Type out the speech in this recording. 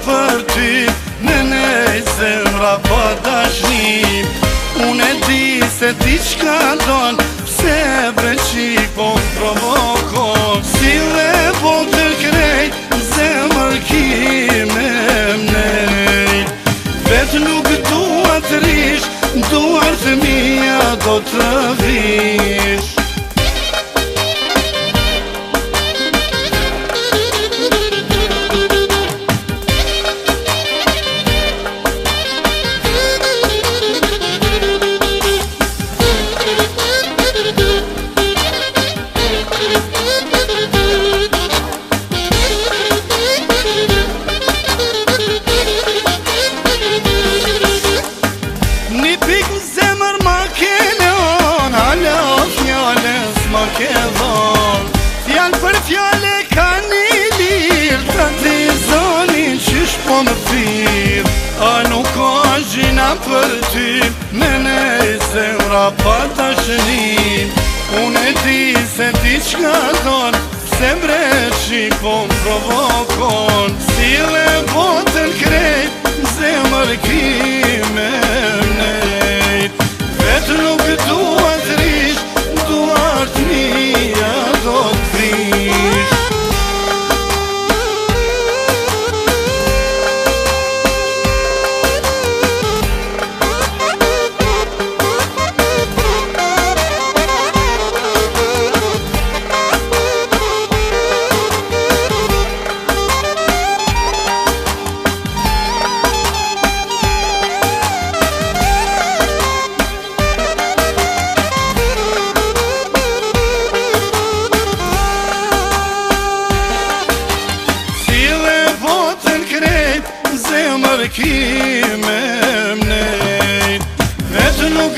për ty, në nej zemra pa dashni. Unë e di se ti qka don, pse bre qik po provokon. Si le po të krejt, zemër kime mnejt. Vetë nuk dua të rish, duar të mija do të vish. Një pikë zemër ma kelon, hala o fjales ma ke dhon. Fjall për fjale ka një lirë, ta të zonin qysh po më thirë. A nuk ka gjina për ty, me nej zemra pa dashnin. Unë e di se ti qka don, pse bre qik po më provokon. Si le botën krejt, zemër kime mnejt. Vetë nuk dua të rish, duar të mija do të vish. Zemër kime mnejt. Vetë nuk